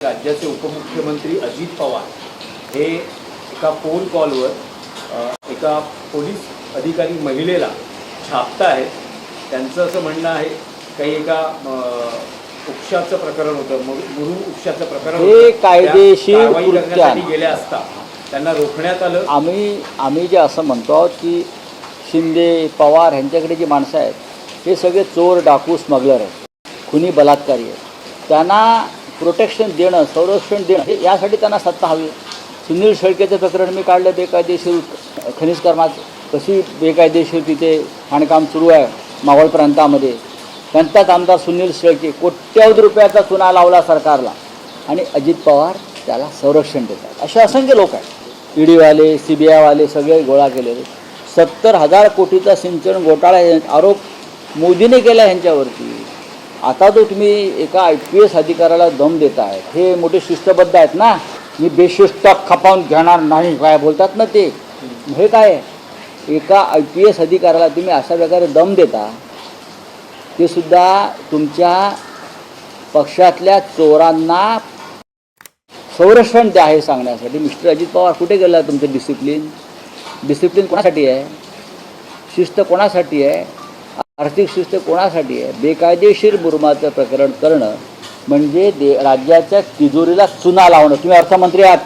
राज्याचे उपमुख्यमंत्री अजित पवार हे एका फोन कॉलवर एका पोलीस अधिकारी महिलेला छापत आहेत। त्यांचं असं म्हणणं आहे काही एका उपशाचं प्रकरण होतं, गुरु उपशाचं प्रकरण हे कायदेशीर कारवाई करण्यासाठी गेले असता त्यांना रोखण्यात आलं। आम्ही जे असं म्हणतो की शिंदे पवार यांच्याकडे जी माणसं आहेत हे सगळे चोर डाकू स्मगलर आहेत, खुनी बलात्कारी आहेत। त्यांना प्रोटेक्शन देणं, संरक्षण देणं हे यासाठी त्यांना सत्ता हवी। सुनील शेळकेचं प्रकरण मी काढलं, बेकायदेशीर खनिज कर्माचं कशी बेकायदेशीर तिथे खाणकाम सुरू आहे मावळ प्रांतामध्ये। त्यांचाच आमदार सुनील शेळके कोट्यवधी रुपयाचा चुना लावला सरकारला आणि अजित पवार त्याला संरक्षण देतात। असे असंख्य लोक आहेत, ईडीवाले CBI वाले सगळे गोळा केलेले। 70,000 कोटीचा सिंचन घोटाळा आरोप मोदीने केला ह्यांच्यावरती। आता तो तुम्ही एका IPS अधिकाऱ्याला दम देता आहे, हे मोठे शिस्तबद्ध आहेत ना, मी बेशिस्त खपावून घेणार नाही काय बोलतात ना ते, हे काय एका IPS अधिकाऱ्याला तुम्ही अशा प्रकारे दम देता, ते सुद्धा तुमच्या पक्षातल्या चोरांना संरक्षण द्या हे सांगण्यासाठी। मिस्टर अजित पवार कुठे गेला तुमचं डिसिप्लिन कोणासाठी आहे? शिस्त कोणासाठी आहे? आर्थिक शिस्त कोणासाठी आहे? बेकायदेशीर बुरमाचं प्रकरण करणं म्हणजे राज्याच्या तिजोरीला चुना लावणं। तुम्ही अर्थमंत्री आहात,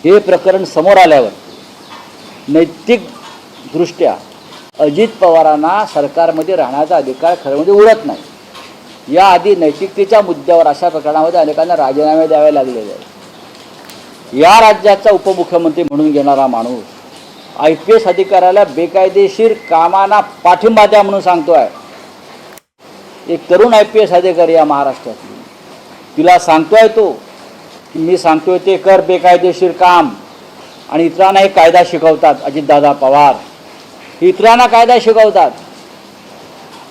हे प्रकरण समोर आल्यावर नैतिकदृष्ट्या अजित पवारांना सरकारमध्ये राहण्याचा अधिकार खरं म्हणजे उरत नाही। याआधी नैतिकतेच्या मुद्द्यावर अशा प्रकरणामध्ये अनेकांना राजीनामे द्यावे लागलेले आहेत। या राज्याचा उपमुख्यमंत्री म्हणून घेणारा माणूस IPS अधिकाऱ्याला बेकायदेशीर कामांना पाठिंबा द्या म्हणून सांगतो आहे। एक तरुण IPS अधिकारी या महाराष्ट्रातली, तिला सांगतोय तो की मी सांगतोय ते कर बेकायदेशीर काम, आणि इतरांना हे कायदा शिकवतात। अजितदादा पवार इतरांना कायदा शिकवतात,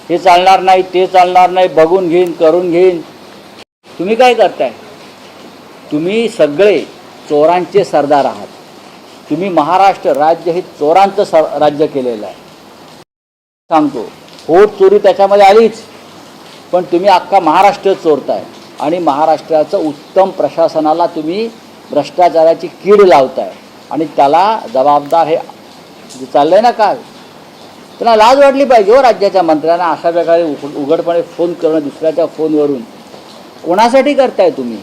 हे चालणार नाही ते चालणार नाही, बघून घेईन करून घेईन। तुम्ही काय करताय? तुम्ही सगळे चोरांचे सरदार आहात। तुम्ही महाराष्ट्र राज्य हे चोरांचं राज्य केलेलं आहे। सांगतो होत चोरी त्याच्यामध्ये आलीच, पण तुम्ही अख्खा महाराष्ट्र चोरताय आणि महाराष्ट्राचं उत्तम प्रशासनाला तुम्ही भ्रष्टाचाराची कीड लावताय, आणि त्याला जबाबदार हे चाललं आहे ना काल, त्यांना लाज वाटली पाहिजे हो राज्याच्या मंत्र्यांना अशा प्रकारे उघडपणे फोन करणं दुसऱ्याच्या फोनवरून। कोणासाठी करताय तुम्ही?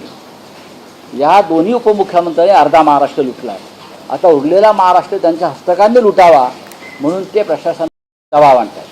या दोन्ही उपमुख्यमंत्र्यांनी अर्धा महाराष्ट्र लुटला आहे। आता उरलेला महाराष्ट्र त्यांच्या हस्तकांनी लुटावा म्हणून ते प्रशासन दबाव आणतात।